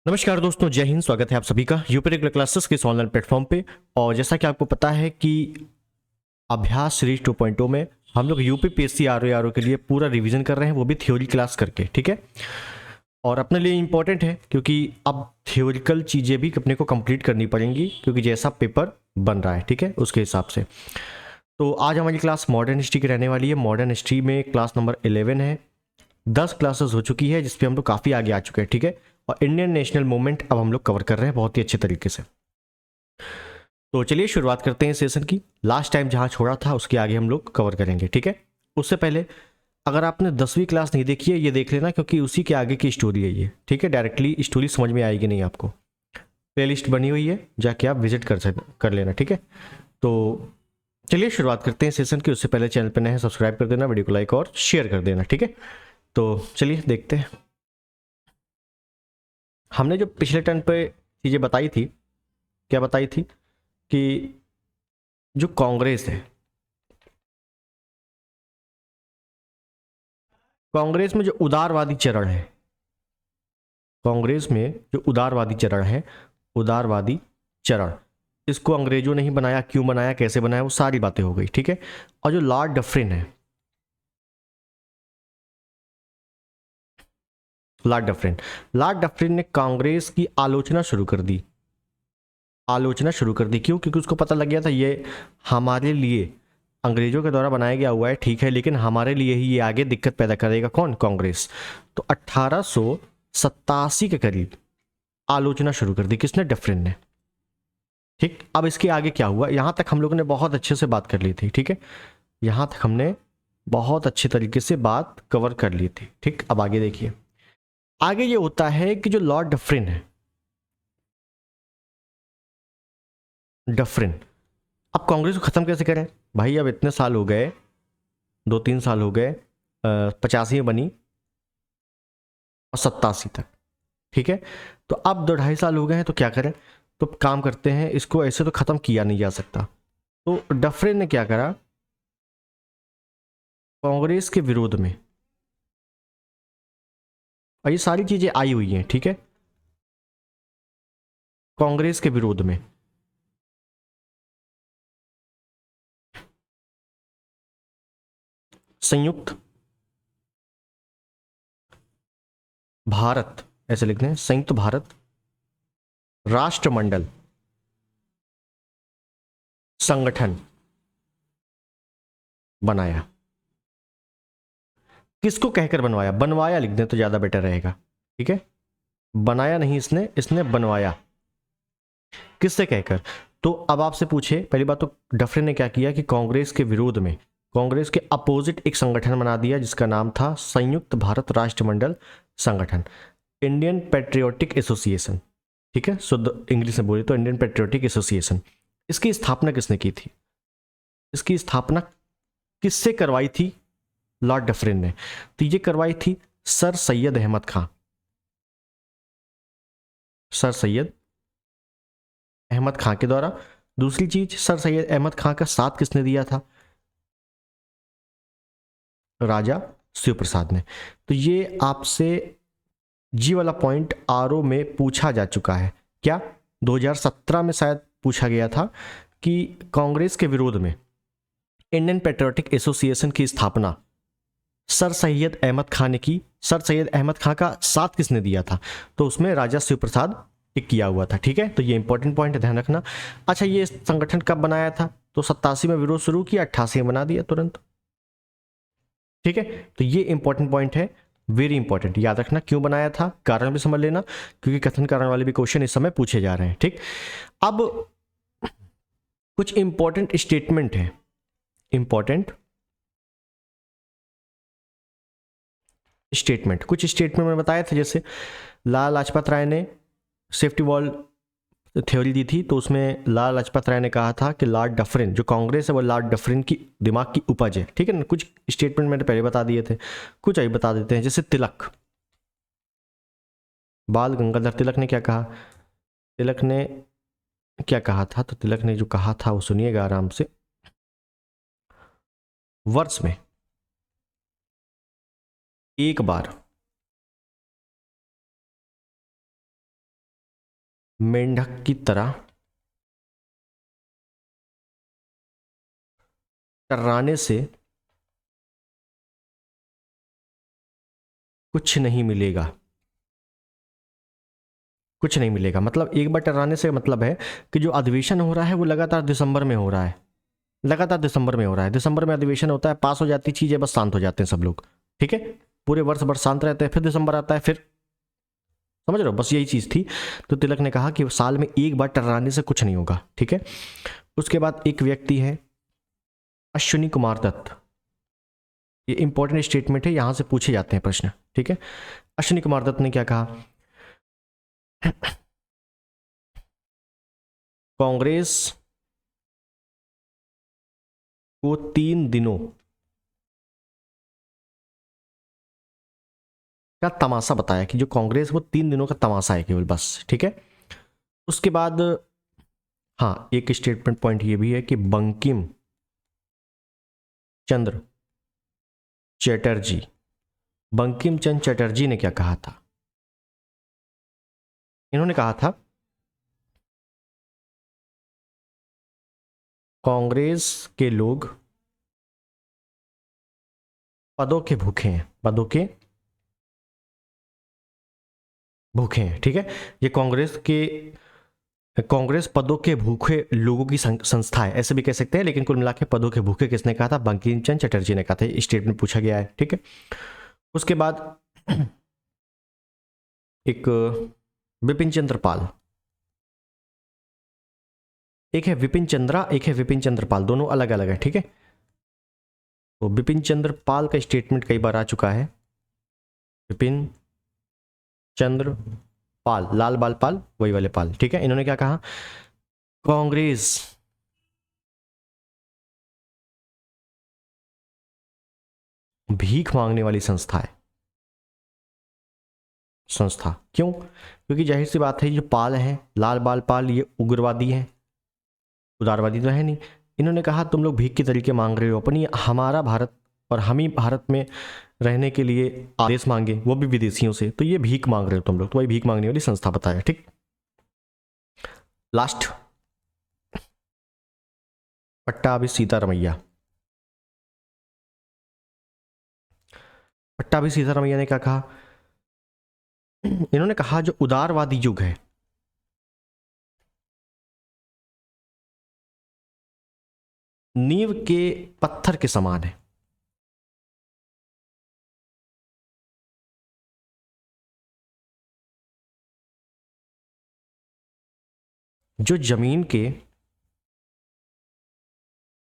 नमस्कार दोस्तों, जय हिंद। स्वागत है आप सभी का यूपी रेगुलर क्लासेस के इस ऑनलाइन प्लेटफॉर्म पे। और जैसा कि आपको पता है कि अभ्यास सीरीज 2.0 में हम लोग यूपी पीएससी आरओ के लिए पूरा रिवीजन कर रहे हैं, वो भी थ्योरी क्लास करके। ठीक है, और अपने लिए इंपॉर्टेंट है क्योंकि अब थ्योरिकल चीज़ें भी अपने को कंप्लीट करनी पड़ेंगी, क्योंकि जैसा पेपर बन रहा है, ठीक है, उसके हिसाब से। तो आज हमारी क्लास मॉडर्न हिस्ट्री की रहने वाली है। मॉडर्न हिस्ट्री में क्लास नंबर 11 है। 10 क्लासेस हो चुकी है जिसपे हम लोग काफ़ी आगे आ चुके हैं। ठीक है, और इंडियन नेशनल मूवमेंट अब हम लोग कवर कर रहे हैं बहुत ही अच्छे तरीके से। तो चलिए शुरुआत करते हैं सेशन की। लास्ट टाइम जहां छोड़ा था उसके आगे हम लोग कवर करेंगे। ठीक है, उससे पहले अगर आपने 10वीं क्लास नहीं देखी है ये देख लेना, क्योंकि उसी के आगे की स्टोरी है ये। ठीक है, डायरेक्टली स्टोरी समझ में आएगी नहीं आपको। प्लेलिस्ट बनी हुई है, जाके आप विजिट कर लेना। ठीक है, तो चलिए शुरुआत करते हैं सेशन की। उससे पहले चैनल पर नए हैं, सब्सक्राइब कर देना, वीडियो को लाइक और शेयर कर देना। ठीक है, तो चलिए देखते हैं। हमने जो पिछले टर्न पे चीज़ें बताई थी, क्या बताई थी कि जो कांग्रेस है, कांग्रेस में जो उदारवादी चरण है, कांग्रेस में जो उदारवादी चरण है, उदारवादी चरण, इसको अंग्रेजों ने ही बनाया, क्यों बनाया, कैसे बनाया, वो सारी बातें हो गई। ठीक है, और जो लॉर्ड डफरिन है, लॉर्ड डफरिन ने कांग्रेस की आलोचना शुरू कर दी। आलोचना शुरू कर दी क्यों? क्योंकि उसको पता लग गया था ये हमारे लिए अंग्रेजों के द्वारा बनाया गया हुआ है, ठीक है, लेकिन हमारे लिए ही ये आगे दिक्कत पैदा करेगा। कौन? कांग्रेस। तो 1887 के करीब आलोचना शुरू कर दी। किसने? डफरिन ने। ठीक, अब इसके आगे क्या हुआ, यहां तक हम लोगों ने बहुत अच्छे से बात कर ली थी। ठीक है, यहां तक हमने बहुत अच्छे तरीके से बात कवर कर ली थी। ठीक, अब आगे देखिए। आगे ये होता है कि जो लॉर्ड डफरिन है, डफरिन, अब कांग्रेस को खत्म कैसे करें भाई? अब इतने साल हो गए, 2-3 साल हो गए, 85 में बनी और 87 तक। ठीक है, तो अब 2-2.5 साल हो गए हैं, तो क्या करें? तो काम करते हैं, इसको ऐसे तो खत्म किया नहीं जा सकता। तो डफरिन ने क्या करा, कांग्रेस के विरोध में, और ये सारी चीजें आई हुई हैं, ठीक है, कांग्रेस के विरोध में संयुक्त भारत, ऐसे लिखते हैं, संयुक्त भारत राष्ट्रमंडल संगठन बनाया। किसको कहकर बनवाया? बनवाया लिख दें तो ज्यादा बेटर रहेगा। ठीक है, बनाया नहीं इसने, इसने बनवाया। किससे कहकर? तो अब आपसे पूछे, पहली बात तो डफरिन ने क्या किया कि कांग्रेस के विरोध में, कांग्रेस के अपोजिट एक संगठन बना दिया जिसका नाम था संयुक्त भारत राष्ट्रमंडल संगठन, इंडियन पेट्रियोटिक एसोसिएशन। ठीक है, शुद्ध इंग्लिश में बोले तो इंडियन पेट्रियोटिक एसोसिएशन। इसकी स्थापना किसने की थी? इसकी स्थापना किससे करवाई थी? लॉर्ड डफरिन ने। तो ये करवाई थी सर सैयद अहमद खां, सर सैयद अहमद खां के द्वारा। दूसरी चीज, सर सैयद अहमद खां का साथ किसने दिया था? राजा शिव प्रसाद ने। तो ये आपसे जी वाला पॉइंट आरओ में पूछा जा चुका है। क्या? 2017 में शायद पूछा गया था कि कांग्रेस के विरोध में इंडियन पेट्रियोटिक एसोसिएशन की स्थापना सर सैयद अहमद खान ने की। सर सैयद अहमद खान का साथ किसने दिया था? तो उसमें राजा शिव प्रसाद एक किया हुआ था। ठीक है, तो ये इंपॉर्टेंट पॉइंट है, ध्यान रखना। अच्छा, ये संगठन कब बनाया था? तो 87 में विरोध शुरू किया, 88 में बना दिया तुरंत। ठीक है, तो ये इंपॉर्टेंट पॉइंट है, वेरी इंपॉर्टेंट, याद रखना। क्यों बनाया था, कारण भी समझ लेना, क्योंकि कथन कारण वाले भी क्वेश्चन इस समय पूछे जा रहे हैं। ठीक, अब कुछ इंपॉर्टेंट स्टेटमेंट है, इंपॉर्टेंट स्टेटमेंट, कुछ स्टेटमेंट मैंने बताया था। जैसे लाला लाजपत राय ने सेफ्टी वॉल थ्योरी दी थी, तो उसमें लाला लाजपत राय ने कहा था कि लॉर्ड डफरिन, जो कांग्रेस है वो लॉर्ड डफरिन की दिमाग की उपज है। ठीक है ना, कुछ स्टेटमेंट मैंने पहले बता दिए थे, कुछ अभी बता देते हैं। जैसे तिलक, बाल गंगाधर तिलक ने क्या कहा? तिलक ने क्या कहा था? तो तिलक ने जो कहा था वो सुनिएगा आराम से। वर्ष में एक बार मेंढक की तरह टर्राने से कुछ नहीं मिलेगा। कुछ नहीं मिलेगा मतलब एक बार टर्राने से मतलब है कि जो अधिवेशन हो रहा है वो लगातार दिसंबर में हो रहा है, लगातार दिसंबर में हो रहा है। दिसंबर में अधिवेशन होता है, पास हो जाती चीजें, बस शांत हो जाते हैं सब लोग, ठीक है। पूरे वर्ष भर शांत रहते हैं, फिर दिसंबर आता है, फिर समझ रहे हो, बस यही चीज थी। तो तिलक ने कहा कि साल में एक बार टर्राने से कुछ नहीं होगा, ठीक है। उसके बाद एक व्यक्ति है अश्विनी कुमार दत्त, ये इंपॉर्टेंट स्टेटमेंट है, यहां से पूछे जाते हैं प्रश्न, ठीक है। अश्विनी कुमार दत्त ने क्या कहा, कांग्रेस को 3 दिनों का तमाशा बताया कि जो कांग्रेस वो 3 दिनों का तमाशा है केवल, बस, ठीक है। उसके बाद हाँ एक स्टेटमेंट पॉइंट ये भी है कि बंकिम चंद्र चटर्जी, बंकिम चंद्र चटर्जी ने क्या कहा था, इन्होंने कहा था कांग्रेस के लोग पदों के भूखे हैं, पदों के भूखे हैं, ठीक है। ये कांग्रेस पदों के भूखे लोगों की संस्था है, ऐसे भी कह सकते हैं, लेकिन कुल मिला के पदों के भूखे किसने कहा था, बंकिम चंद्र चटर्जी ने कहा था। स्टेटमेंट पूछा गया है, ठीक है। उसके बाद एक विपिन चंद्र पाल, एक है विपिन चंद्रा, एक है विपिन चंद्र पाल, दोनों अलग अलग है, ठीक है। तो विपिन चंद्र पाल का स्टेटमेंट कई बार आ चुका है, विपिन चंद्र पाल, लाल बाल पाल, वही वाले पाल, ठीक है। इन्होंने क्या कहा, कांग्रेस भीख मांगने वाली संस्था है, संस्था क्यों, क्योंकि जाहिर सी बात है ये पाल है, लाल बाल पाल, ये उग्रवादी है, उदारवादी तो है नहीं। इन्होंने कहा तुम लोग भीख के तरीके मांग रहे हो, अपनी हमारा भारत और हम ही भारत में रहने के लिए आदेश मांगे, वो भी विदेशियों से, तो ये भीख मांग रहे हो तुम लोग, तो वही भीख मांगने वाली संस्था बताया, ठीक। लास्ट पट्टाभी सीतारमैया, पट्टाभी सीतारमैया ने क्या कहा, इन्होंने कहा जो उदारवादी युग है नींव के पत्थर के समान है, जो जमीन के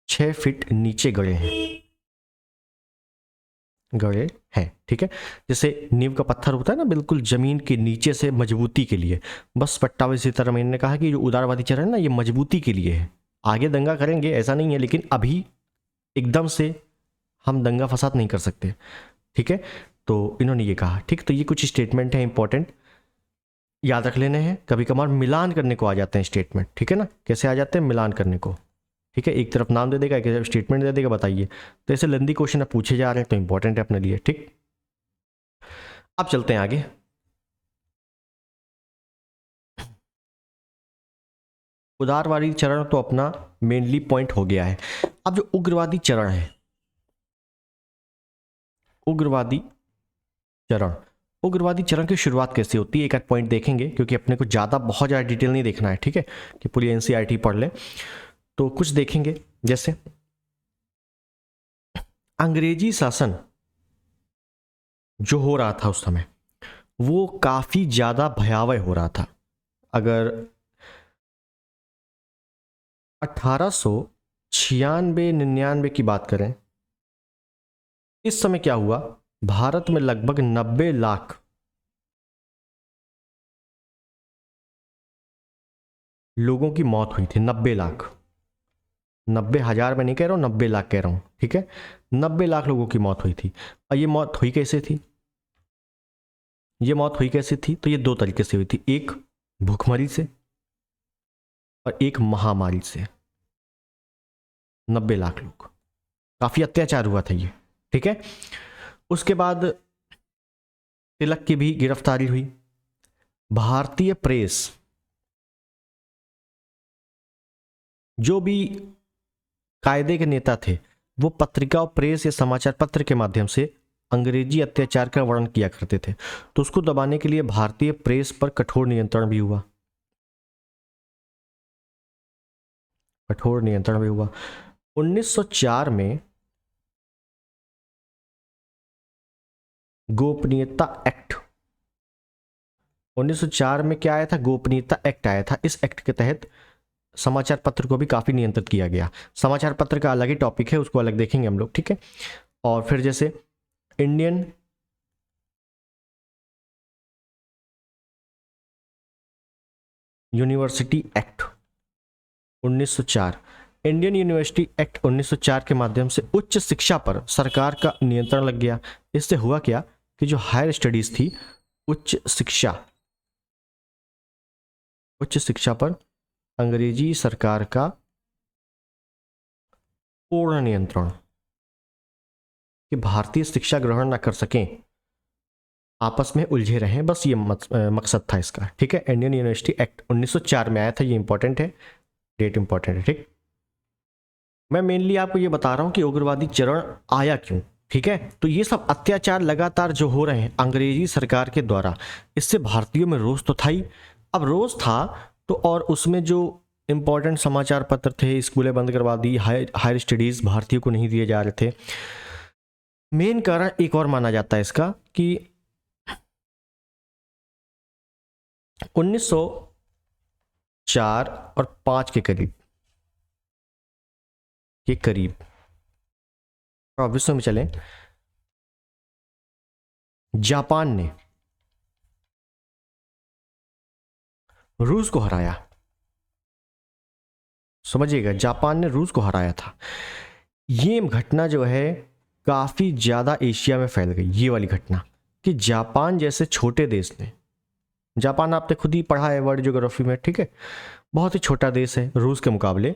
6 फीट नीचे गड़े हैं, गड़े हैं, ठीक है। जैसे नींव का पत्थर होता है ना, बिल्कुल जमीन के नीचे से मजबूती के लिए, बस पट्टाभी सीतारमैया ने कहा कि जो उदारवादी चरण है ना, ये मजबूती के लिए है, आगे दंगा करेंगे ऐसा नहीं है, लेकिन अभी एकदम से हम दंगा फसाद नहीं कर सकते, ठीक है। तो इन्होंने ये कहा, ठीक। तो ये कुछ स्टेटमेंट है इंपॉर्टेंट, याद रख लेने हैं, कभी कभार मिलान करने को आ जाते हैं स्टेटमेंट, ठीक है ना, कैसे आ जाते हैं, मिलान करने को, ठीक है। एक तरफ नाम दे देगा, एक तरफ स्टेटमेंट दे देगा, बताइए। तो ऐसे लंदी क्वेश्चन अब पूछे जा रहे हैं तो इंपॉर्टेंट है अपने लिए, ठीक। अब चलते हैं आगे। उदारवादी चरण तो अपना मेनली पॉइंट हो गया है। अब जो उग्रवादी चरण है, उग्रवादी चरण, उग्रवादी चरण की शुरुआत कैसे होती है, एक आध पॉइंट देखेंगे, क्योंकि अपने को ज़्यादा बहुत ज़्यादा डिटेल नहीं देखना है, ठीक है, कि पूरी एनसीईआरटी पढ़ ले। तो कुछ देखेंगे, जैसे अंग्रेजी शासन जो हो रहा था उस समय, वो काफ़ी ज़्यादा भयावह हो रहा था। अगर 1896-99 की बात करें, इस समय क्या हुआ, भारत में लगभग 90 लाख लोगों की मौत हुई थी, 90 लाख, 90,000 में नहीं कह रहा हूँ, 90 लाख कह रहा हूँ, ठीक है। 90 लाख लोगों की मौत हुई थी। और ये मौत हुई कैसे थी, ये मौत हुई कैसे थी, तो ये दो तरीके से हुई थी, एक भूखमरी से और एक महामारी से। 90 लाख लोग, काफी अत्याचार हुआ था ये, ठीक है। उसके बाद तिलक की भी गिरफ्तारी हुई। भारतीय प्रेस जो भी कायदे के नेता थे वो पत्रिका और प्रेस या समाचार पत्र के माध्यम से अंग्रेजी अत्याचार का वर्णन किया करते थे, तो उसको दबाने के लिए भारतीय प्रेस पर कठोर नियंत्रण भी हुआ। कठोर नियंत्रण भी हुआ। 1904 में गोपनीयता एक्ट, 1904 में क्या आया था? गोपनीयता एक्ट आया था। इस एक्ट के तहत समाचार पत्र को भी काफी नियंत्रित किया गया। समाचार पत्र का अलग ही टॉपिक है, उसको अलग देखेंगे हम लोग, ठीक है। और फिर जैसे Indian university act 1904, Indian university act 1904 के माध्यम से उच्च शिक्षा पर सरकार का नियंत्रण लग गया। इससे हुआ क्या कि जो हायर स्टडीज थी, उच्च शिक्षा पर अंग्रेजी सरकार का पूर्ण नियंत्रण, कि भारतीय शिक्षा ग्रहण ना कर सकें, आपस में उलझे रहें, बस ये मकसद था इसका, ठीक है। इंडियन यूनिवर्सिटी एक्ट 1904 में आया था, ये इंपॉर्टेंट है, डेट इंपॉर्टेंट है, ठीक। मैं मेनली आपको ये बता रहा हूं कि उग्रवादी चरण आया क्यों, ठीक है। तो ये सब अत्याचार लगातार जो हो रहे हैं अंग्रेजी सरकार के द्वारा, इससे भारतीयों में रोष तो था ही। अब रोष था तो, और उसमें जो इंपॉर्टेंट समाचार पत्र थे स्कूलें बंद करवा दी, हायर स्टडीज भारतीयों को नहीं दिए जा रहे थे। मेन कारण एक और माना जाता है इसका कि 1904 और 5 के करीब विश्व में चलें, जापान ने रूस को हराया। समझिएगा, जापान ने रूस को हराया था। ये घटना जो है काफी ज्यादा एशिया में फैल गई, ये वाली घटना, कि जापान जैसे छोटे देश ने, जापान आपने खुद ही पढ़ा है वर्ल्ड ज्योग्राफी में, ठीक है, बहुत ही छोटा देश है रूस के मुकाबले,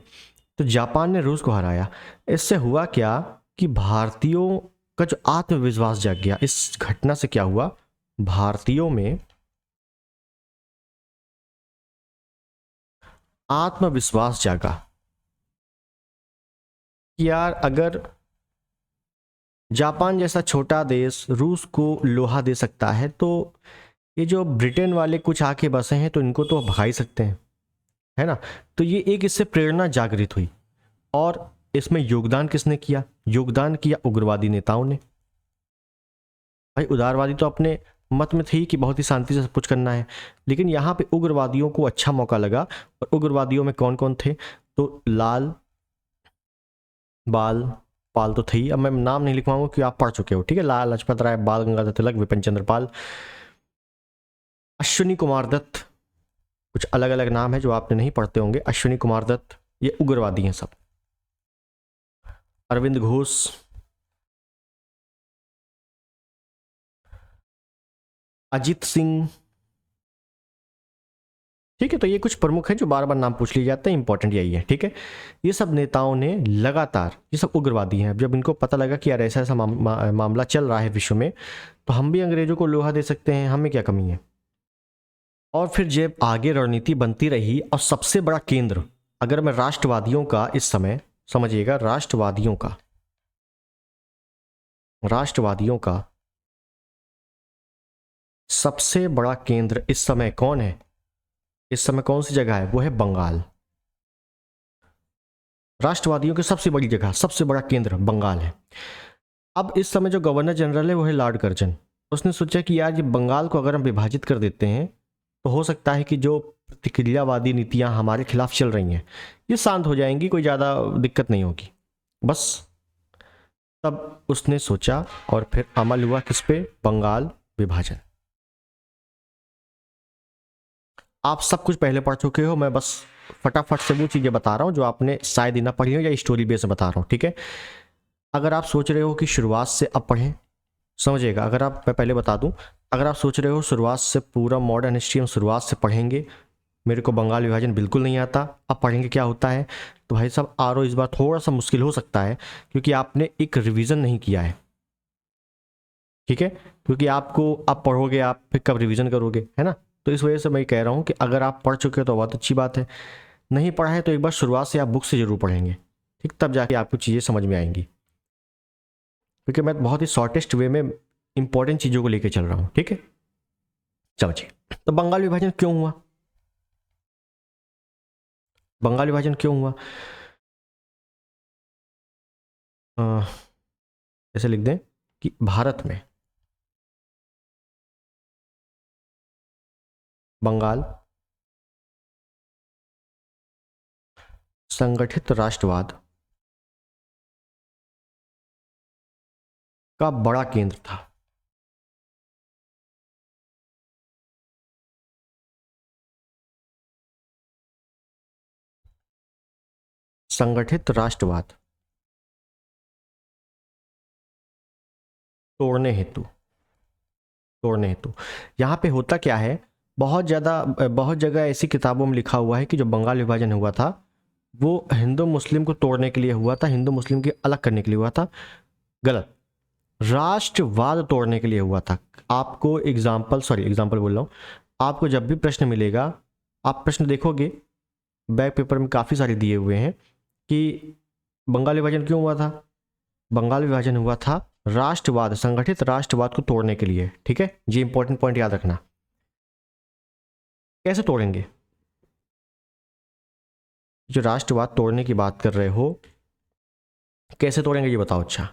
तो जापान ने रूस को हराया। इससे हुआ क्या कि भारतीयों का जो आत्मविश्वास जाग गया। इस घटना से क्या हुआ, भारतीयों में आत्मविश्वास जागा कि यार अगर जापान जैसा छोटा देश रूस को लोहा दे सकता है, तो ये जो ब्रिटेन वाले कुछ आके बसे हैं तो इनको तो भगा ही सकते हैं, है ना। तो ये एक इससे प्रेरणा जागृत हुई। और इसमें योगदान किसने किया? योगदान किया उग्रवादी नेताओं ने। भाई उदारवादी तो अपने मत में थे कि बहुत ही शांति से सब कुछ करना है, लेकिन यहाँ पे उग्रवादियों को अच्छा मौका लगा। और उग्रवादियों में कौन कौन थे? तो लाल बाल पाल तो थे ही, अब मैं नाम नहीं लिखवाऊंगा कि आप पढ़ चुके हो, ठीक है। लाल लाजपत राय, बाल गंगाधर तिलक, विपिन चंद्र पाल, अश्विनी कुमार दत्त, कुछ अलग अलग नाम है जो आपने नहीं पढ़ते होंगे। अश्विनी कुमार दत्त, ये उग्रवादी हैं सब। अरविंद घोष, अजित सिंह, ठीक है। तो ये कुछ प्रमुख हैं जो बार बार नाम पूछ लिए जाते हैं, इंपॉर्टेंट यही है, ठीक है। ये सब नेताओं ने लगातार, ये सब उग्रवादी हैं, जब इनको पता लगा कि यार ऐसा ऐसा मामला चल रहा है विश्व में, तो हम भी अंग्रेजों को लोहा दे सकते हैं, हमें क्या कमी है। और फिर जब आगे रणनीति बनती रही, और सबसे बड़ा केंद्र, अगर मैं राष्ट्रवादियों का इस समय समझिएगा, राष्ट्रवादियों का सबसे बड़ा केंद्र इस समय कौन है? इस समय कौन सी जगह है? वो है बंगाल। राष्ट्रवादियों की सबसे बड़ी जगह, सबसे बड़ा केंद्र बंगाल है। अब इस समय जो गवर्नर जनरल है वो है लॉर्ड कर्जन। उसने सोचा कि यार ये बंगाल को अगर हम विभाजित कर देते हैं तो हो सकता है कि जो प्रतिक्रियावादी नीतियां हमारे खिलाफ चल रही हैं ये शांत हो जाएंगी, कोई ज़्यादा दिक्कत नहीं होगी। बस तब उसने सोचा और फिर अमल हुआ किस पे? बंगाल विभाजन। आप सब कुछ पहले पढ़ चुके हो, मैं बस फटाफट से वो चीज़ें बता रहा हूँ जो आपने शायद ही ना पढ़ी हो, या स्टोरी बेस में बता रहा हूँ, ठीक है। अगर आप सोच रहे हो कि शुरुआत से अब पढ़ें, समझिएगा, अगर आप, मैं पहले बता दूं, अगर आप सोच रहे हो शुरुआत से पूरा मॉडर्न हिस्ट्री हम शुरुआत से पढ़ेंगे, मेरे को बंगाल विभाजन बिल्कुल नहीं आता, अब पढ़ेंगे क्या होता है, तो भाई साहब आर इस बार थोड़ा सा मुश्किल हो सकता है, क्योंकि आपने एक रिवीजन नहीं किया है, ठीक है। क्योंकि आपको आप पढ़ोगे, आप फिर कब रिवीजन करोगे, है ना। तो इस वजह से मैं कह रहा हूँ कि अगर आप पढ़ चुके हो तो बहुत अच्छी बात है, नहीं पढ़ा है तो एक बार शुरुआत से आप बुक से जरूर पढ़ेंगे, ठीक, तब जाके आपको चीज़ें समझ में आएंगी, क्योंकि मैं बहुत ही शॉर्टेस्ट वे में इंपॉर्टेंट चीज़ों को लेकर चल रहा हूँ, ठीक है। समझिए, तो बंगाल विभाजन क्यों हुआ? बंगाल विभाजन क्यों हुआ? ऐसे लिख दें कि भारत में बंगाल संगठित राष्ट्रवाद का बड़ा केंद्र था। संगठित राष्ट्रवाद तोड़ने हेतु यहाँ पे होता क्या है, बहुत जगह ऐसी किताबों में लिखा हुआ है कि जो बंगाल विभाजन हुआ था वो हिंदू मुस्लिम को तोड़ने के लिए हुआ था, हिंदू मुस्लिम के अलग करने के लिए हुआ था। गलत, राष्ट्रवाद तोड़ने के लिए हुआ था। आपको एग्जाम्पल बोल रहा हूँ, आपको जब भी प्रश्न मिलेगा, आप प्रश्न देखोगे बैक पेपर में काफ़ी सारे दिए हुए हैं कि बंगाल विभाजन क्यों हुआ था। बंगाल विभाजन हुआ था राष्ट्रवाद, संगठित राष्ट्रवाद को तोड़ने के लिए, ठीक है। ये इंपॉर्टेंट पॉइंट याद रखना। कैसे तोड़ेंगे? जो राष्ट्रवाद तोड़ने की बात कर रहे हो, कैसे तोड़ेंगे ये बताओ। अच्छा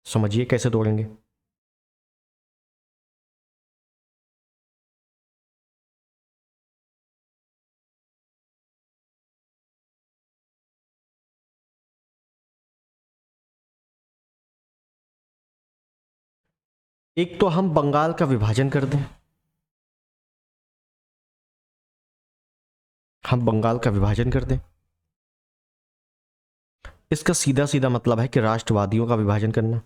समझिए कैसे तोड़ेंगे। एक तो हम बंगाल का विभाजन कर दें, हम बंगाल का विभाजन कर दें। इसका सीधा सीधा मतलब है कि राष्ट्रवादियों का विभाजन करना,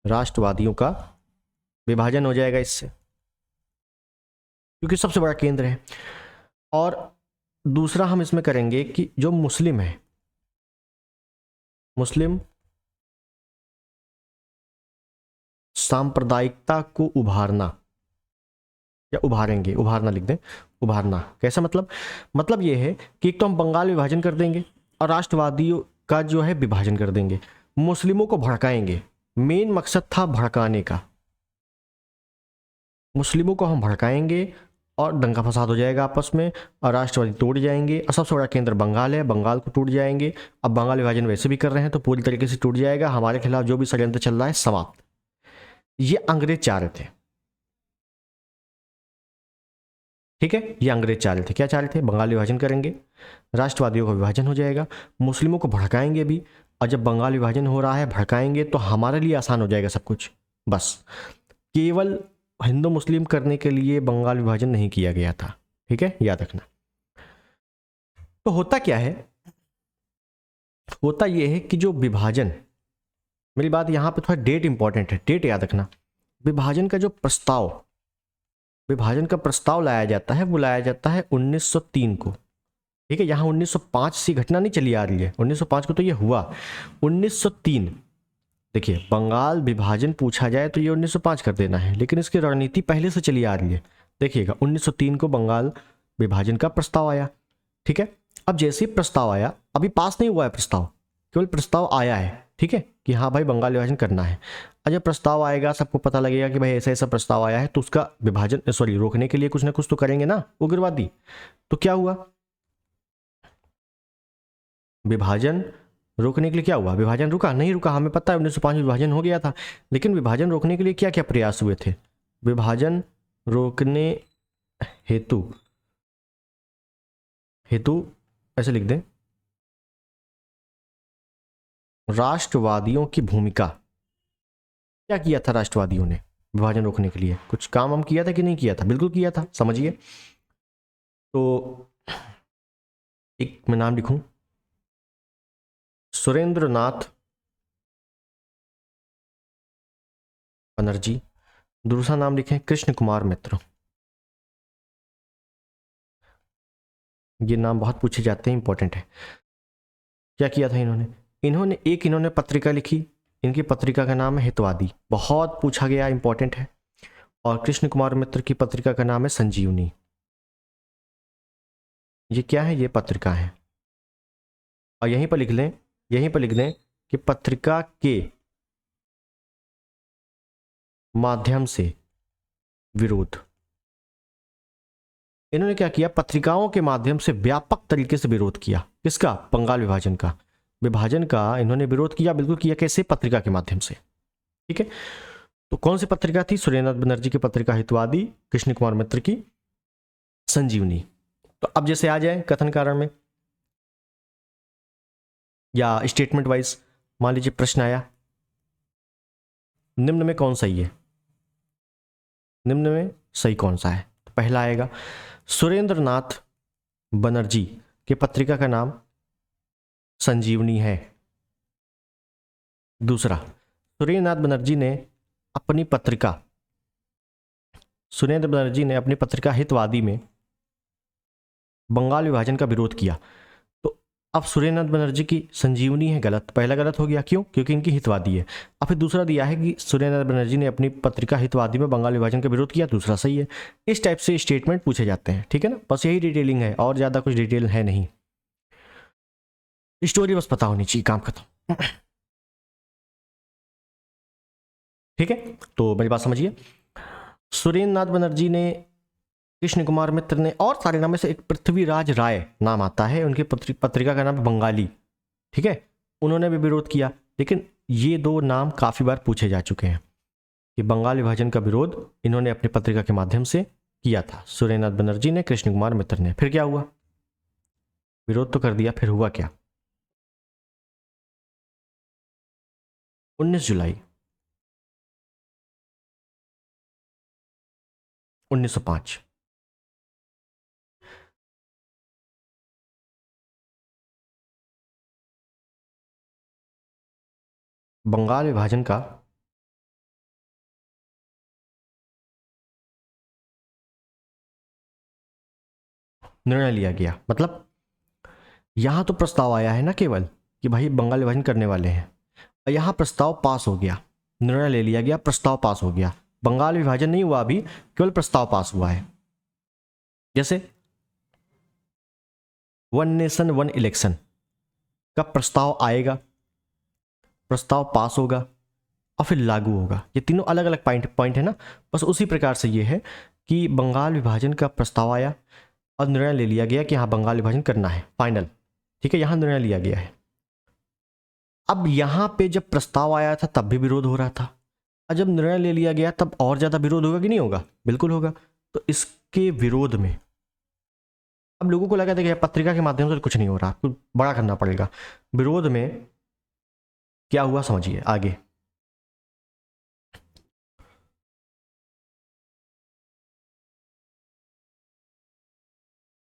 राष्ट्रवादियों का विभाजन हो जाएगा इससे, क्योंकि सबसे बड़ा केंद्र है। और दूसरा हम इसमें करेंगे कि जो मुस्लिम है, मुस्लिम सांप्रदायिकता को उभारना, या उभारेंगे, उभारना लिख दें, उभारना। कैसा मतलब ये है कि एक तो हम बंगाल विभाजन कर देंगे और राष्ट्रवादियों का जो है विभाजन कर देंगे, मुस्लिमों को भड़काएंगे। मेन मकसद था भड़काने का, मुस्लिमों को हम भड़काएंगे और दंगा फसाद हो जाएगा आपस में और राष्ट्रवादी टूट जाएंगे। और सबसे बड़ा केंद्र बंगाल है, बंगाल को टूट जाएंगे। अब बंगाल विभाजन वैसे भी कर रहे हैं तो पूरी तरीके से टूट जाएगा, हमारे खिलाफ जो भी षड्यंत्र चल रहा है समाप्त। ये अंग्रेज चाह रहे थे, ठीक है। ये अंग्रेज चाह रहे थे, क्या चाह रहे थे? बंगाल विभाजन करेंगे, राष्ट्रवादियों का विभाजन हो जाएगा, मुस्लिमों को भड़काएंगे भी। और जब बंगाल विभाजन हो रहा है, भड़काएंगे, तो हमारे लिए आसान हो जाएगा सब कुछ। बस केवल हिंदू मुस्लिम करने के लिए बंगाल विभाजन नहीं किया गया था, ठीक है, याद रखना। तो होता क्या है, होता यह है कि जो विभाजन, मेरी बात यहां पे थोड़ा डेट इंपॉर्टेंट है, डेट याद रखना। विभाजन का जो प्रस्ताव, विभाजन का प्रस्ताव लाया जाता है वो लाया जाता है 1903 को, ठीक है। यहाँ 1905 से घटना नहीं चली आ रही है, 1905 को तो ये हुआ, 1903। देखिए बंगाल विभाजन पूछा जाए तो ये 1905 कर देना है, लेकिन इसकी रणनीति पहले से चली आ रही है। देखिएगा 1903 को बंगाल विभाजन का प्रस्ताव आया, ठीक है। अब जैसे ही प्रस्ताव आया, अभी पास नहीं हुआ है प्रस्ताव, केवल प्रस्ताव आया है, ठीक है, कि हाँ भाई बंगाल विभाजन करना है। और जब प्रस्ताव आएगा, सबको पता लगेगा कि भाई ऐसा ऐसा प्रस्ताव आया है, तो उसका विभाजन रोकने के लिए कुछ ना कुछ तो करेंगे ना उग्रवादी। तो क्या हुआ, विभाजन रोकने के लिए क्या हुआ? विभाजन रुका नहीं? रुका, हमें पता है 1905 में विभाजन हो गया था, लेकिन विभाजन रोकने के लिए क्या क्या प्रयास हुए थे? विभाजन रोकने हेतु, ऐसे लिख दें, राष्ट्रवादियों की भूमिका। क्या किया था राष्ट्रवादियों ने विभाजन रोकने के लिए? कुछ काम हम किया था कि नहीं किया था? बिल्कुल किया था, समझिए। तो एक मैं नाम लिखूं, सुरेंद्रनाथ बनर्जी। दूसरा नाम लिखें कृष्ण कुमार मित्र। ये नाम बहुत पूछे जाते हैं, इंपॉर्टेंट है। क्या किया था इन्होंने? इन्होंने पत्रिका लिखी, इनकी पत्रिका का नाम है हितवादी, बहुत पूछा गया, इंपॉर्टेंट है। और कृष्ण कुमार मित्र की पत्रिका का नाम है संजीवनी। ये क्या है, ये पत्रिका है। और यहीं पर लिख लें, यहीं पर लिख दें कि पत्रिका के माध्यम से विरोध। इन्होंने क्या किया, पत्रिकाओं के माध्यम से व्यापक तरीके से विरोध किया। किसका, बंगाल विभाजन का। विभाजन का इन्होंने विरोध किया, बिल्कुल किया। कैसे, पत्रिका के माध्यम से। ठीक है, तो कौन सी पत्रिका थी, सुरेंद्रनाथ बनर्जी की पत्रिका हितवादी, कृष्ण कुमार मित्र की संजीवनी। तो अब जैसे आ जाए कथन कारण में या स्टेटमेंट वाइज, मान लीजिए प्रश्न आया, निम्न में कौन सही है, निम्न में सही कौन सा है। तो पहला आएगा, सुरेंद्रनाथ बनर्जी की पत्रिका का नाम संजीवनी है। दूसरा, सुरेंद्रनाथ बनर्जी ने अपनी पत्रिका, सुरेंद्र बनर्जी ने अपनी पत्रिका हितवादी में बंगाल विभाजन का विरोध किया। तो अब सुरेंद्रनाथ बनर्जी की संजीवनी है गलत, पहला गलत हो गया। क्यों, क्योंकि इनकी हितवादी है। अब फिर दूसरा दिया है कि सुरेंद्रनाथ बनर्जी ने अपनी पत्रिका हितवादी में बंगाल विभाजन का विरोध किया, दूसरा सही है। इस टाइप से स्टेटमेंट पूछे जाते हैं। ठीक है ना, बस यही डिटेलिंग है, और ज्यादा कुछ डिटेल है नहीं, स्टोरी बस पता होनी चाहिए, काम खत्म। ठीक है, तो मेरी बात समझिए। सुरेंद्रनाथ बनर्जी ने, कृष्ण कुमार मित्र ने, और सारे नाम में से एक पृथ्वीराज राय नाम आता है, उनकी पत्रिका का नाम है बंगाली। ठीक है, उन्होंने भी विरोध किया। लेकिन ये दो नाम काफी बार पूछे जा चुके हैं कि बंगाल विभाजन का विरोध इन्होंने अपनी पत्रिका के माध्यम से किया था, सुरेंद्रनाथ बनर्जी ने, कृष्ण कुमार मित्र ने। फिर क्या हुआ, विरोध तो कर दिया, फिर हुआ क्या, 19 जुलाई 1905 बंगाल विभाजन का निर्णय लिया गया। मतलब यहां तो प्रस्ताव आया है ना केवल कि भाई बंगाल विभाजन करने वाले हैं, और यहां प्रस्ताव पास हो गया, निर्णय ले लिया गया, प्रस्ताव पास हो गया। बंगाल विभाजन नहीं हुआ अभी, केवल प्रस्ताव पास हुआ है। जैसे वन नेशन वन इलेक्शन का प्रस्ताव आएगा, प्रस्ताव पास होगा और फिर लागू होगा। ये तीनों अलग अलग पॉइंट है ना। बस उसी प्रकार से ये है कि बंगाल विभाजन का प्रस्ताव आया और निर्णय ले लिया गया कि हाँ बंगाल विभाजन करना है, फाइनल। ठीक है, यहां निर्णय लिया गया है। अब यहां पे जब प्रस्ताव आया था तब भी विरोध हो रहा था, और जब निर्णय ले लिया गया तब और ज्यादा विरोध होगा कि नहीं होगा, बिल्कुल होगा। तो इसके विरोध में अब लोगों को लगा था कि पत्रिका के माध्यम से कुछ नहीं हो रहा, कुछ बड़ा करना पड़ेगा। विरोध में क्या हुआ समझिए आगे।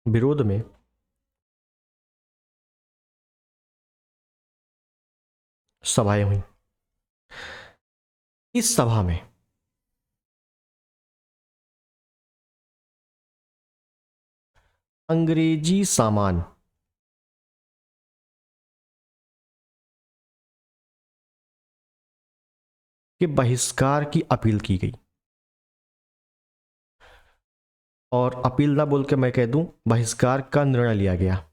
विरोध में सभाएं हुई। इस सभा में अंग्रेजी सामान के बहिष्कार की अपील की गई। और अपील ना बोल के मैं कह दूं, बहिष्कार का निर्णय लिया गया।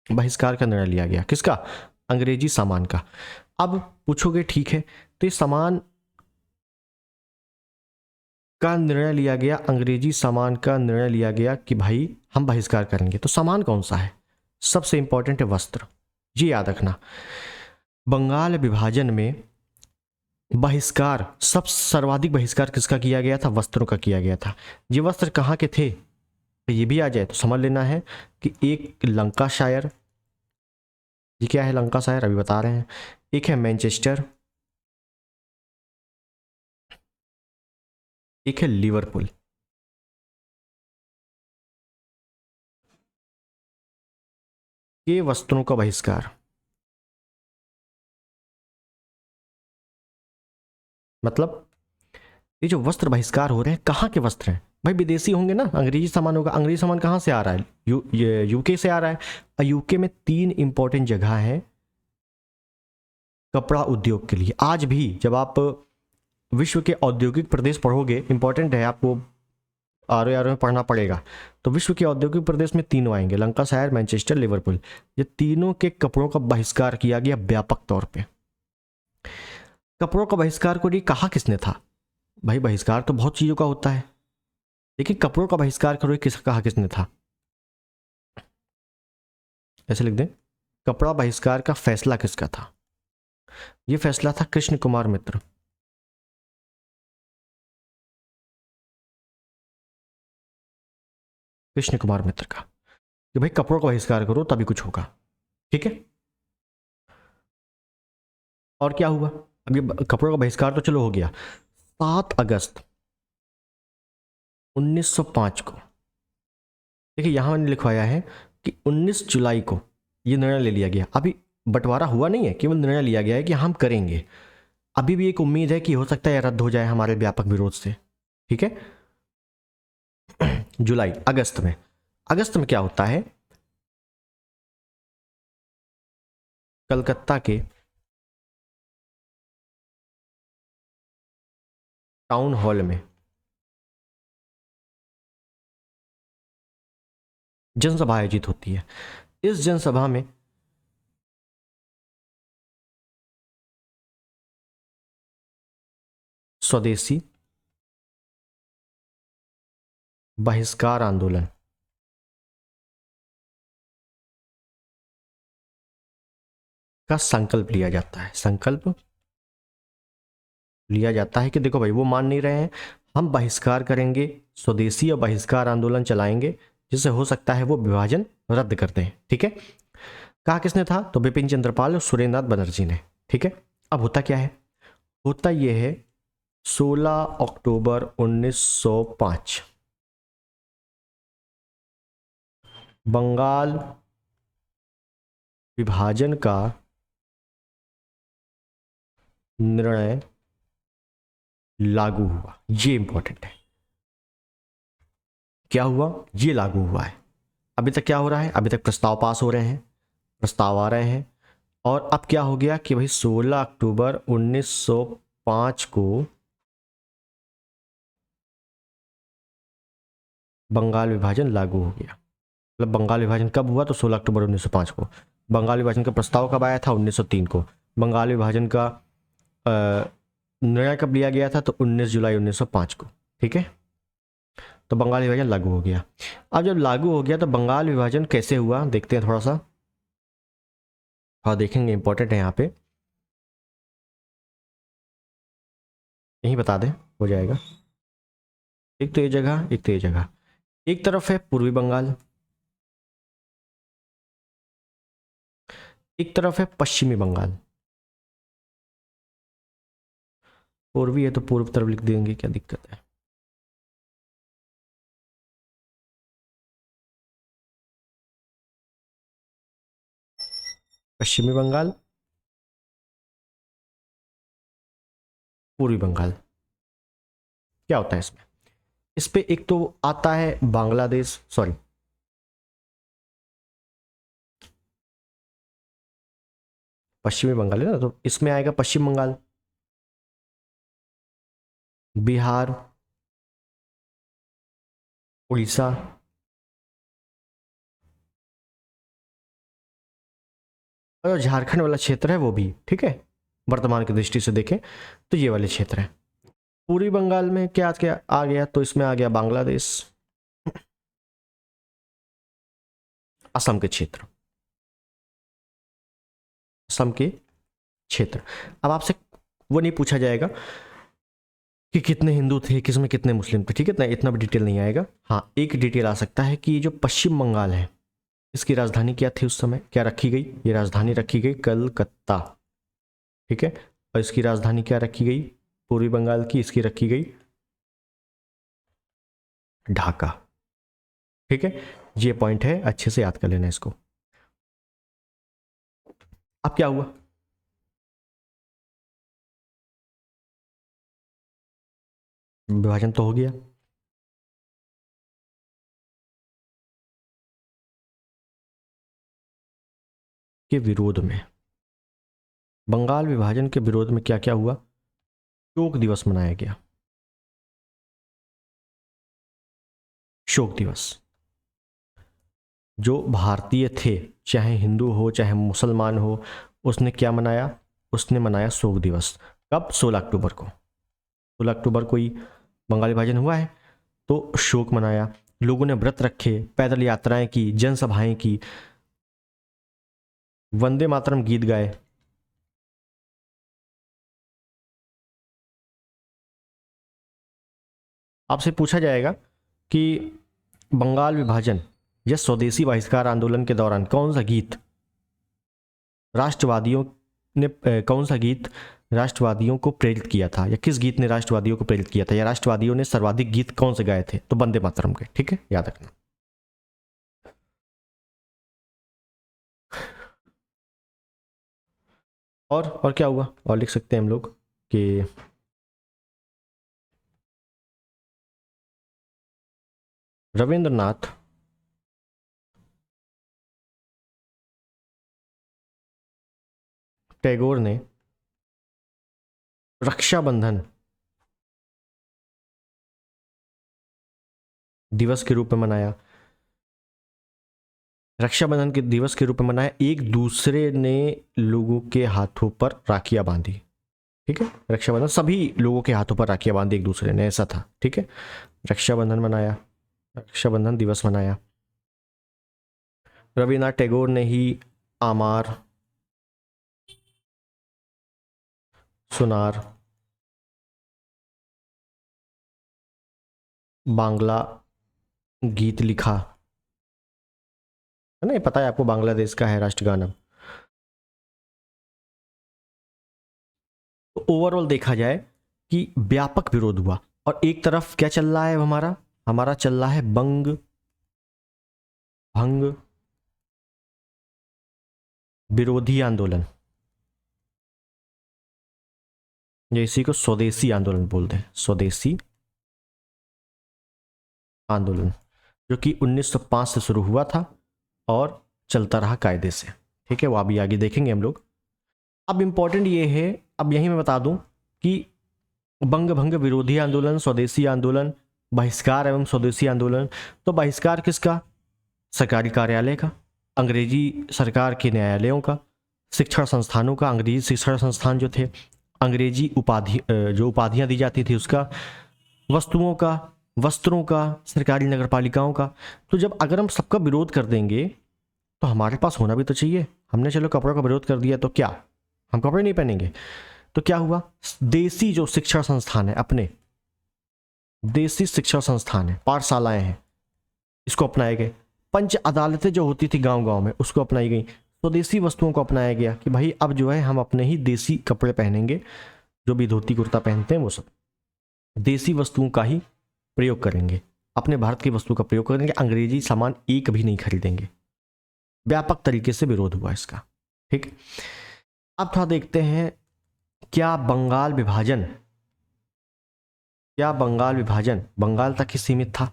बहिष्कार का निर्णय लिया गया किसका, अंग्रेजी सामान का। अब पूछोगे ठीक है, तो ये सामान का निर्णय लिया गया, अंग्रेजी सामान का निर्णय लिया गया कि भाई हम बहिष्कार करेंगे। तो सामान कौन सा है, सबसे इंपॉर्टेंट है वस्त्र। ये याद रखना, बंगाल विभाजन में बहिष्कार, सब सर्वाधिक बहिष्कार किसका किया गया था, वस्त्रों का किया गया था। ये वस्त्र कहाँ के थे, तो ये भी आ जाए तो समझ लेना है कि एक लंकाशायर, ये क्या है लंकाशायर अभी बता रहे हैं, एक है मैनचेस्टर, एक है लिवरपूल। ये वस्त्रों का बहिष्कार, मतलब ये जो वस्त्र बहिष्कार हो रहे हैं, कहाँ के वस्त्र हैं भाई, विदेशी होंगे ना, अंग्रेजी सामान होगा। अंग्रेजी सामान कहाँ से आ रहा है, यूके से आ रहा है। और यूके में 3 इंपॉर्टेंट जगह हैं कपड़ा उद्योग के लिए। आज भी जब आप विश्व के औद्योगिक प्रदेश पढ़ोगे, इंपॉर्टेंट है आपको आर में पढ़ना पड़ेगा। तो विश्व के औद्योगिक प्रदेश में तीनों आएंगे, लंकाशायर, मैनचेस्टर, लिवरपूल। ये तीनों के कपड़ों का बहिष्कार किया गया व्यापक तौर पे। कपड़ों का बहिष्कार को नहीं कहा किसने था? भाई बहिष्कार तो बहुत चीजों का होता है, लेकिन कपड़ों का बहिष्कार करो कहा किसने था? ऐसे लिख दें, कपड़ा बहिष्कार का फैसला किसका था? यह फैसला था कृष्ण कुमार मित्र। कृष्ण कुमार मित्र का, कि भाई कपड़ों का बहिष्कार करो तभी कुछ होगा। ठीक है, और क्या हुआ? अब ये कपड़ों का बहिष्कार तो चलो हो गया। 7 अगस्त 1905 को, देखिए यहां मैंने लिखवाया है कि 19 जुलाई को ये निर्णय ले लिया गया। अभी बंटवारा हुआ नहीं है, केवल निर्णय लिया गया है कि हम करेंगे। अभी भी एक उम्मीद है कि हो सकता है रद्द हो जाए हमारे व्यापक विरोध से। ठीक है, जुलाई, अगस्त में, अगस्त में क्या होता है? कलकत्ता के टाउन हॉल में जनसभा आयोजित होती है। इस जनसभा में स्वदेशी बहिष्कार आंदोलन का संकल्प लिया जाता है। संकल्प लिया जाता है कि देखो भाई वो मान नहीं रहे हैं, हम बहिष्कार करेंगे, स्वदेशी और बहिष्कार आंदोलन चलाएंगे, जिससे हो सकता है वो विभाजन रद्द करते हैं। ठीक है, कहा किसने था? तो बिपिन चंद्रपाल और सुरेंद्रनाथ बनर्जी ने। ठीक है, अब होता क्या है? होता यह है 16 अक्टूबर 1905 बंगाल विभाजन का निर्णय लागू हुआ। ये इंपॉर्टेंट है, क्या हुआ? ये लागू हुआ है। अभी तक क्या हो रहा है? अभी तक प्रस्ताव पास हो रहे हैं, प्रस्ताव आ रहे हैं, और अब क्या हो गया कि भाई 16 अक्टूबर 1905 को बंगाल विभाजन लागू हो गया। मतलब बंगाल विभाजन कब हुआ? तो 16 अक्टूबर 1905 को। बंगाल विभाजन का प्रस्ताव कब आया था? 1903 को। बंगाल विभाजन का निर्णय कब लिया गया था? तो 19 जुलाई 1905 को। ठीक है, तो बंगाल विभाजन लागू हो गया। अब जब लागू हो गया तो बंगाल विभाजन कैसे हुआ देखते हैं थोड़ा सा, और देखेंगे, इंपॉर्टेंट है यहाँ पे, यहीं बता दें हो जाएगा। एक तो ये जगह, एक तो ये जगह। एक तरफ है पूर्वी बंगाल, एक तरफ है पश्चिमी बंगाल। पूर्वी है तो पूर्व तरफ लिख देंगे, क्या दिक्कत है? पश्चिमी बंगाल, पूर्वी बंगाल। क्या होता है इसमें? इस पे एक तो आता है बांग्लादेश, सॉरी, पश्चिमी बंगाल है ना, तो इसमें आएगा पश्चिम बंगाल, बिहार, उड़ीसा, और झारखंड वाला क्षेत्र है वो भी। ठीक है, वर्तमान की दृष्टि से देखें तो ये वाले क्षेत्र है। पूर्वी बंगाल में क्या क्या आ गया? तो इसमें आ गया बांग्लादेश, असम के क्षेत्र, असम के क्षेत्र। अब आपसे वो नहीं पूछा जाएगा कि कितने हिंदू थे, किसमें कितने मुस्लिम थे। ठीक है, इतना भी डिटेल नहीं आएगा। हाँ, एक डिटेल आ सकता है कि ये जो पश्चिम बंगाल है, इसकी राजधानी क्या थी उस समय, क्या रखी गई? ये राजधानी रखी गई कलकत्ता। ठीक है, और इसकी राजधानी क्या रखी गई पूर्वी बंगाल की? इसकी रखी गई ढाका। ठीक है, ये पॉइंट है, अच्छे से याद कर लेना इसको। अब क्या हुआ? विभाजन तो हो गया, के विरोध में, बंगाल विभाजन के विरोध में क्या क्या हुआ? शोक दिवस मनाया गया। शोक दिवस। जो भारतीय थे, चाहे हिंदू हो चाहे मुसलमान हो, उसने क्या मनाया? उसने मनाया शोक दिवस। कब? 16 अक्टूबर को। 16 अक्टूबर को ही बंगाल विभाजन हुआ है, तो शोक मनाया। लोगों ने व्रत रखे, पैदल यात्राएं की, जनसभाएं की, वंदे मातरम गीत गाए। आपसे पूछा जाएगा कि बंगाल विभाजन या स्वदेशी बहिष्कार आंदोलन के दौरान कौन सा गीत राष्ट्रवादियों ने कौन सा गीत राष्ट्रवादियों को प्रेरित किया था, या किस गीत ने राष्ट्रवादियों को प्रेरित किया था, या राष्ट्रवादियों ने सर्वाधिक गीत कौन से गाए थे? तो वंदे मातरम के। ठीक है, याद रखना। और क्या हुआ? और लिख सकते हैं हम लोग कि रविंद्रनाथ टैगोर ने रक्षाबंधन दिवस के रूप में मनाया। रक्षाबंधन के दिवस के रूप में मनाया, एक दूसरे ने लोगों के हाथों पर राखियां बांधी। ठीक है, रक्षाबंधन सभी लोगों के हाथों पर राखियां बांधी एक दूसरे ने, ऐसा था। ठीक है, रक्षाबंधन मनाया, रक्षाबंधन दिवस मनाया। रविन्द्रनाथ टैगोर ने ही आमार, सुनार, बांग्ला गीत लिखा है ना, ये पता है आपको, बांग्लादेश का है राष्ट्रगान। तो ओवरऑल देखा जाए कि व्यापक विरोध हुआ, और एक तरफ क्या चल रहा है? हमारा हमारा चल रहा है बंग भंग विरोधी आंदोलन, या इसी को स्वदेशी आंदोलन बोलते हैं, स्वदेशी आंदोलन, जो कि 1905 से शुरू हुआ था और चलता रहा कायदे से। ठीक है, वो अभी आगे देखेंगे हम लोग। अब इंपॉर्टेंट ये है, अब यही मैं बता दूं कि बंग भंग विरोधी आंदोलन, स्वदेशी आंदोलन, बहिष्कार एवं स्वदेशी आंदोलन। तो बहिष्कार किसका? सरकारी कार्यालय का, अंग्रेजी सरकार के न्यायालयों का, शिक्षण संस्थानों का, अंग्रेजी शिक्षण संस्थान जो थे, अंग्रेजी उपाधि जो उपाधियां दी जाती थी उसका, वस्तुओं का, वस्त्रों का, सरकारी नगरपालिकाओं का। तो जब अगर हम सबका विरोध कर देंगे तो हमारे पास होना भी तो चाहिए। हमने चलो कपड़ों का विरोध कर दिया तो क्या हम कपड़े नहीं पहनेंगे? तो क्या हुआ? देसी जो शिक्षा संस्थान है, अपने देसी शिक्षा संस्थान है, पाठशालाएं हैं, इसको अपनाए गए। पंच अदालतें जो होती थी गांव गांव में, उसको अपनाई गई। स्वदेशी वस्तुओं को अपनाया गया कि भाई अब जो है हम अपने ही देसी कपड़े पहनेंगे, जो भी धोती कुर्ता पहनते हैं वो सब देसी वस्तुओं का ही प्रयोग करेंगे, अपने भारत की वस्तु का प्रयोग करेंगे, अंग्रेजी सामान एक भी नहीं खरीदेंगे। व्यापक तरीके से विरोध हुआ इसका। ठीक, अब थोड़ा देखते हैं, क्या बंगाल विभाजन बंगाल तक ही सीमित था?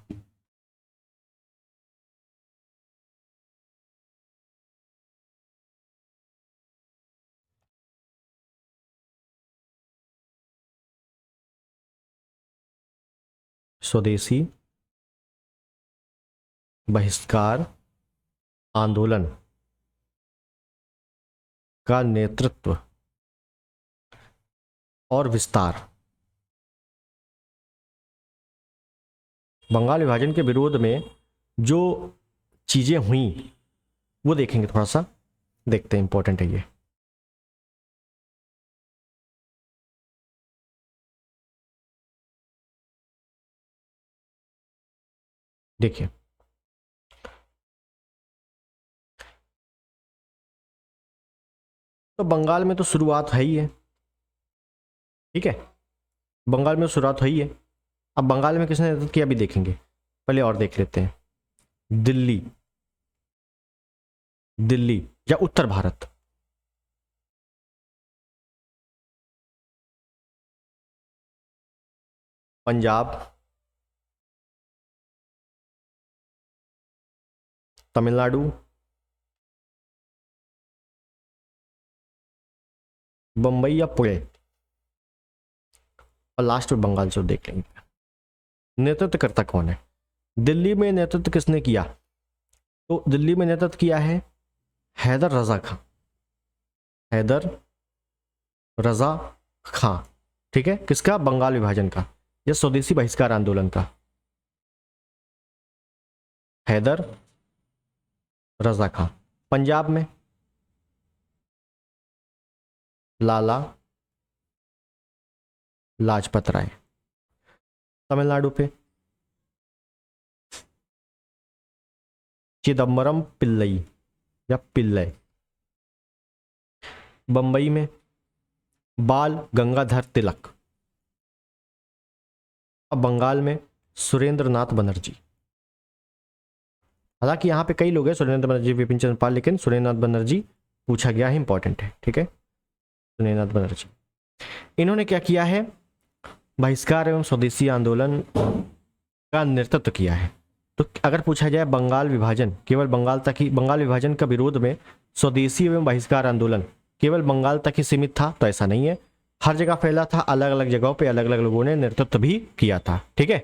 स्वदेशी बहिष्कार आंदोलन का नेतृत्व और विस्तार बंगाल विभाजन के विरोध में जो चीजें हुई वो देखेंगे, थोड़ा सा देखते हैं, इंपॉर्टेंट है ये। देखिए, तो बंगाल में तो शुरुआत है ही है। ठीक है, बंगाल में शुरुआत हुई है। अब बंगाल में किसने नेतृत्व किया अभी देखेंगे, पहले और देख लेते हैं। दिल्ली, दिल्ली या उत्तर भारत, पंजाब, तमिलनाडु, बंबई या पुणे, और लास्ट में बंगाल से देख लेंगे नेतृत्व करता कौन है। दिल्ली में नेतृत्व किसने किया? तो दिल्ली में नेतृत्व किया है हैदर रजा खां, हैदर रजा खां। ठीक है, किसका? बंगाल विभाजन का या स्वदेशी बहिष्कार आंदोलन का। हैदर रजा खां। पंजाब में लाला लाजपत राय। तमिलनाडु पे चिदम्बरम पिल्लई या पिल्लई। बंबई में बाल गंगाधर तिलक। अब बंगाल में सुरेंद्र नाथ बनर्जी। हालांकि यहाँ पे कई लोग हैं, सुरेंद्र बनर्जी, विपिन चंद्र पाल, लेकिन सुरेंद्र नाथ बनर्जी पूछा गया है, इंपॉर्टेंट है। ठीक है, सुरेंद्र नाथ बनर्जी। इन्होंने क्या किया है? बहिष्कार एवं स्वदेशी आंदोलन का नेतृत्व किया है। तो अगर पूछा जाए बंगाल विभाजन केवल बंगाल तक ही, बंगाल विभाजन का विरोध में स्वदेशी एवं बहिष्कार आंदोलन केवल बंगाल तक ही सीमित था, तो ऐसा नहीं है, हर जगह फैला था, अलग अलग जगहों पे अलग अलग लोगों ने नेतृत्व भी किया था। ठीक है,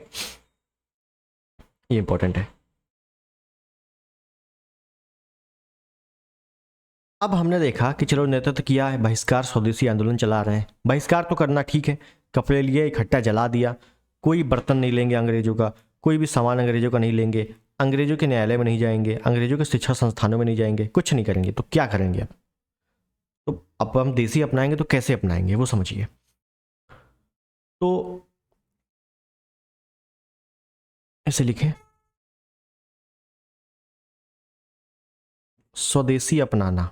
ये इंपॉर्टेंट है। अब हमने देखा कि चलो नेतृत्व किया है, बहिष्कार स्वदेशी आंदोलन चला रहे हैं। बहिष्कार तो करना ठीक है, कपड़े लिए, इकट्ठा जला दिया, कोई बर्तन नहीं लेंगे अंग्रेजों का, कोई भी सामान अंग्रेजों का नहीं लेंगे, अंग्रेजों के न्यायालय में नहीं जाएंगे, अंग्रेजों के शिक्षा संस्थानों में नहीं जाएंगे, कुछ नहीं करेंगे। तो क्या करेंगे अब? तो अब हम देसी अपनाएंगे, तो कैसे अपनाएंगे वो समझिए। तो ऐसे लिखें, स्वदेशी अपनाना।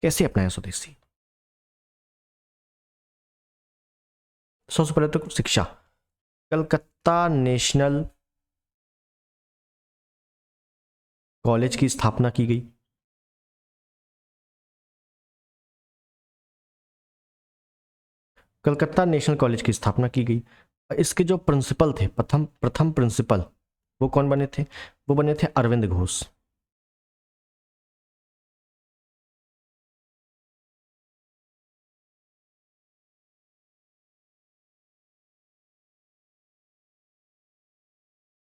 कैसे अपनाएं स्वदेशी? सबसे पहले तो शिक्षा। कलकत्ता नेशनल कॉलेज की स्थापना की गई। कलकत्ता नेशनल कॉलेज की स्थापना की गई। इसके जो प्रिंसिपल थे, प्रथम प्रिंसिपल, वो कौन बने थे? वो बने थे अरविंद घोष।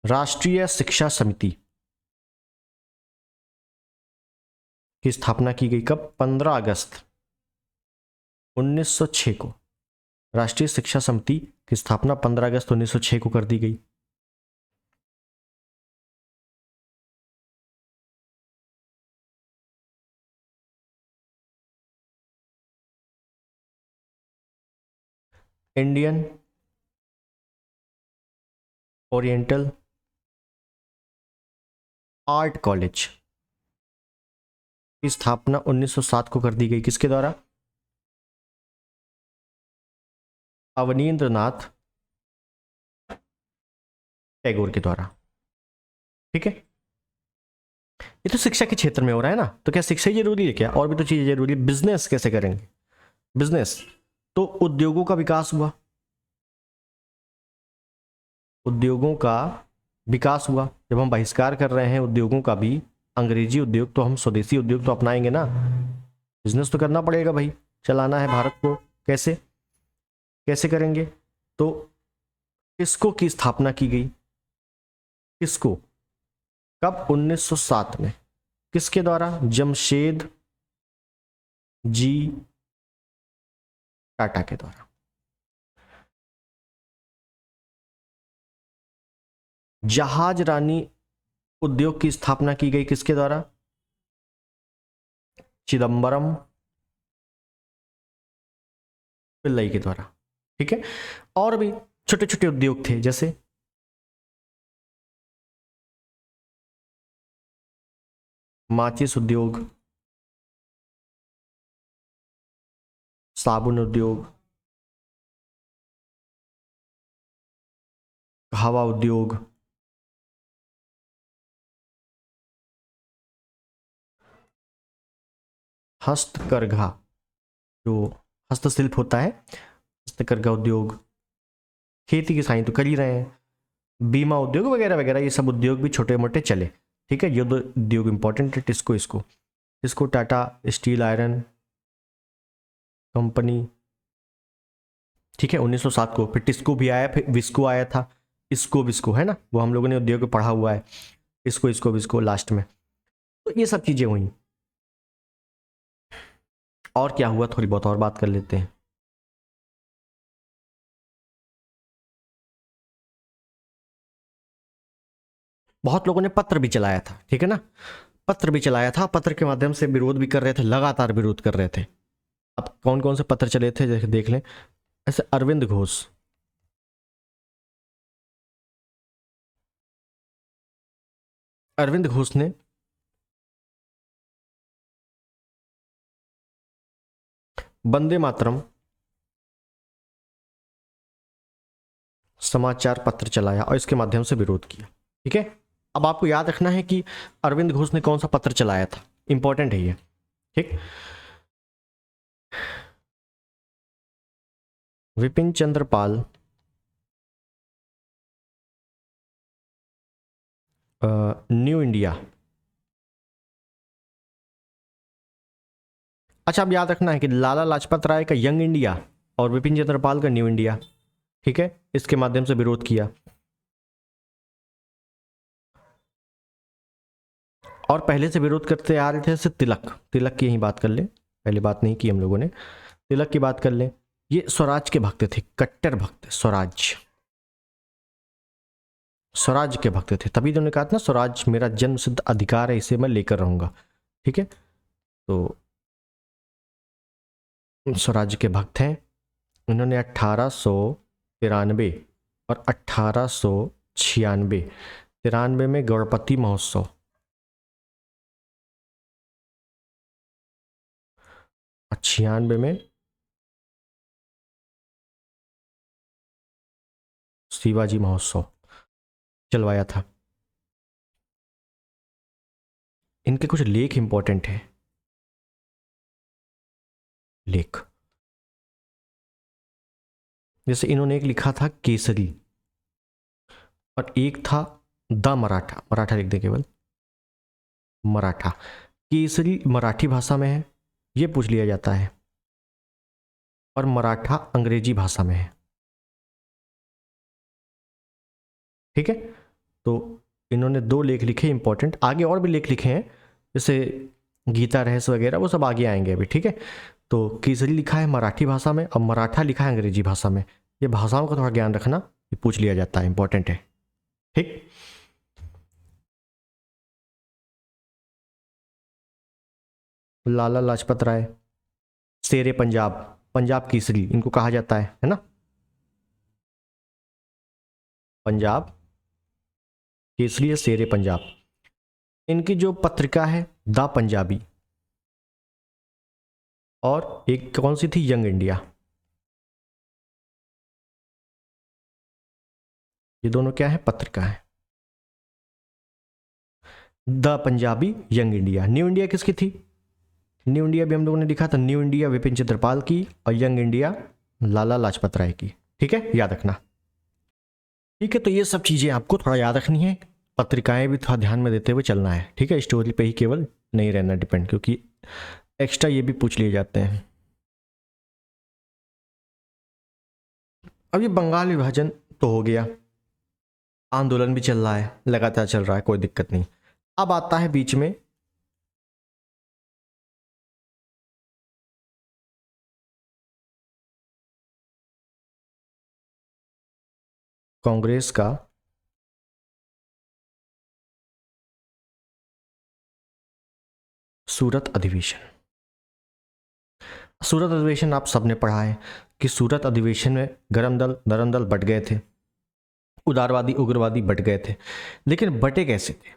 राष्ट्रीय शिक्षा समिति की स्थापना की गई कब? 15 अगस्त 1906 को। राष्ट्रीय शिक्षा समिति की स्थापना 15 अगस्त 1906 को कर दी गई। इंडियन ओरिएंटल आर्ट कॉलेज की स्थापना 1907 को कर दी गई। किसके द्वारा? अवनींद्र नाथ टैगोर के द्वारा। ठीक है, ये तो शिक्षा के क्षेत्र में हो रहा है ना, तो क्या शिक्षा ही जरूरी है क्या? और भी तो चीजें जरूरी है। बिजनेस कैसे करेंगे? बिजनेस तो उद्योगों का विकास हुआ, उद्योगों का विकास हुआ। जब हम बहिष्कार कर रहे हैं उद्योगों का भी, अंग्रेजी उद्योग, तो हम स्वदेशी उद्योग तो अपनाएंगे ना। बिजनेस तो करना पड़ेगा भाई, चलाना है भारत को। कैसे कैसे करेंगे? तो किसको की स्थापना की गई? किसको? कब? 1907 में। किसके द्वारा? जमशेद जी टाटा के द्वारा। जहाज रानी उद्योग की स्थापना की गई किसके द्वारा? चिदम्बरम पिल्लई के द्वारा। ठीक है, और भी छोटे छोटे उद्योग थे, जैसे माचिस उद्योग, साबुन उद्योग, हवा उद्योग, हस्तकरघा, जो हस्तशिल्प होता है, हस्तकरघा उद्योग, खेती किसानी तो कर ही रहे हैं, बीमा उद्योग वगैरह वगैरह, ये सब उद्योग भी छोटे मोटे चले। ठीक है, ये दो उद्योग इंपॉर्टेंट है। TISCO Tata steel iron company. ठीक है, 1907 को। फिर टिस्को भी आया, फिर विस्को आया था, इसको बिस्को, है ना, वो हम लोगों ने उद्योग पढ़ा हुआ है, इसको बिस्को लास्ट में। तो ये सब चीजें हुई। और क्या हुआ, थोड़ी बहुत और बात कर लेते हैं। बहुत लोगों ने पत्र भी चलाया था, ठीक है ना, पत्र भी चलाया था, पत्र के माध्यम से विरोध भी कर रहे थे, लगातार विरोध कर रहे थे। अब कौन कौन से पत्र चले थे देख लें। ऐसे अरविंद घोष, अरविंद घोष ने वंदे मातरम समाचार पत्र चलाया और इसके माध्यम से विरोध किया, ठीक है। अब आपको याद रखना है कि अरविंद घोष ने कौन सा पत्र चलाया था, इंपॉर्टेंट है ये, ठीक। Vipin Chandra Pal new India. अच्छा, अब याद रखना है कि लाला लाजपत राय का यंग इंडिया और विपिन चंद्र पाल का न्यू इंडिया, ठीक है, इसके माध्यम से विरोध किया। और पहले से विरोध करते आ रहे थे जैसे तिलक, तिलक की यही बात कर ले, पहले बात नहीं की हम लोगों ने, तिलक की बात कर ले। ये स्वराज के भक्त थे, कट्टर भक्त, स्वराज, स्वराज के भक्त थे, तभी तो उन्होंने कहा था ना, स्वराज मेरा जन्म सिद्ध अधिकार है, इसे मैं लेकर रहूंगा, ठीक है। तो स्वराज के भक्त हैं। उन्होंने 1893 और 1896, 93 में गणपति महोत्सव, और 96 में शिवाजी महोत्सव चलवाया था। इनके कुछ लेख इंपॉर्टेंट हैं, लेख, जैसे इन्होंने एक लिखा था केसरी, और एक था द मराठा, मराठा लिख दे केवल, मराठा। केसरी मराठी भाषा में है, ये पूछ लिया जाता है, और मराठा अंग्रेजी भाषा में है, ठीक है। तो इन्होंने 2 लेख लिखे इंपॉर्टेंट, आगे और भी लेख लिखे हैं जैसे गीता रहस्य वगैरह, वो सब आगे आएंगे अभी, ठीक है। तो केसरी लिखा है मराठी भाषा में और मराठा लिखा है अंग्रेजी भाषा में। ये भाषाओं का थोड़ा ज्ञान रखना, ये पूछ लिया जाता है, इंपॉर्टेंट है, ठीक। लाला लाजपत राय शेरे पंजाब, पंजाब केसरी इनको कहा जाता है ना, पंजाब केसरी या शेरे पंजाब। इनकी जो पत्रिका है द पंजाबी, और एक कौन सी थी, यंग इंडिया। ये दोनों क्या है, पत्रिका है, the Punjabi, young India. New India किसकी थी, न्यू इंडिया भी हम लोगों ने लिखा था, न्यू इंडिया विपिन चंद्रपाल की, और यंग इंडिया लाला लाजपत राय की, ठीक है, याद रखना, ठीक है। तो ये सब चीज़ें आपको थोड़ा याद रखनी है, पत्रिकाएं भी थोड़ा ध्यान में देते हुए चलना है, ठीक है। स्टोरी पे ही केवल नहीं रहना डिपेंड, क्योंकि एक्स्ट्रा ये भी पूछ लिए जाते हैं। अब ये बंगाल विभाजन तो हो गया, आंदोलन भी चल रहा है, लगातार चल रहा है, कोई दिक्कत नहीं। अब आता है बीच में कांग्रेस का सूरत अधिवेशन। सूरत अधिवेशन आप सबने पढ़ा है कि सूरत अधिवेशन में गरम दल नरम दल बट गए थे, उदारवादी उग्रवादी बट गए थे, लेकिन बटे कैसे थे?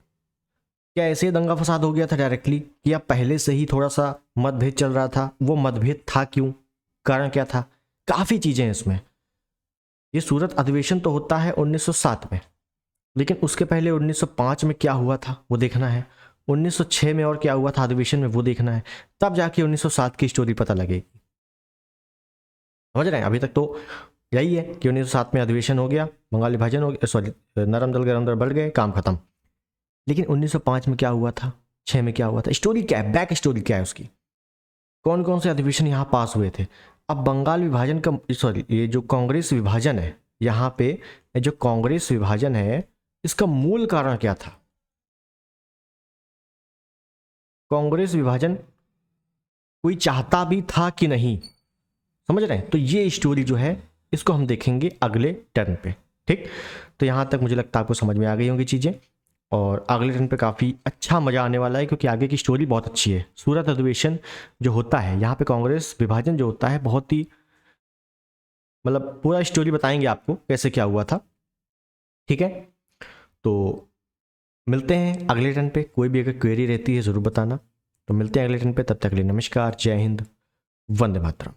क्या ऐसे ही दंगा फसाद हो गया था डायरेक्टली, या पहले से ही थोड़ा सा मतभेद चल रहा था? वो मतभेद था क्यों, कारण क्या था? काफ़ी चीज़ें हैं इसमें। ये सूरत अधिवेशन तो होता है 1907 में, लेकिन उसके पहले 1905 में क्या हुआ था वो देखना है, 1906 में और क्या हुआ था अधिवेशन में वो देखना है, तब जाके 1907 की स्टोरी पता लगेगी। समझ रहे हैं? अभी तक तो यही है कि 1907 में अधिवेशन हो गया, बंगाल विभाजन हो गया, सॉरी नरम दल गरम दल बढ़ गए, काम खत्म। लेकिन 1905 में क्या हुआ था, 6 में क्या हुआ था, स्टोरी क्या है, बैक स्टोरी क्या है उसकी, कौन कौन से अधिवेशन यहाँ पास हुए थे? अब बंगाल विभाजन का, सॉरी ये जो कांग्रेस विभाजन है, यहाँ पे जो कांग्रेस विभाजन है इसका मूल कारण क्या था। कांग्रेस विभाजन कोई चाहता भी था कि नहीं, समझ रहे हैं। तो ये स्टोरी जो है इसको हम देखेंगे अगले टर्न पे। ठीक, तो यहाँ तक मुझे लगता है आपको समझ में आ गई होंगी चीज़ें, और अगले टर्न पे काफ़ी अच्छा मज़ा आने वाला है क्योंकि आगे की स्टोरी बहुत अच्छी है। सूरत अधिवेशन जो होता है यहाँ पे कांग्रेस विभाजन जो होता है बहुत ही मतलब पूरा स्टोरी बताएंगे आपको कैसे क्या हुआ था। ठीक है, तो मिलते हैं अगले टर्न पे। कोई भी अगर क्वेरी रहती है ज़रूर बताना। तो मिलते हैं अगले टर्न पे, तब तक के लिए नमस्कार, जय हिंद, वंदे मातरम।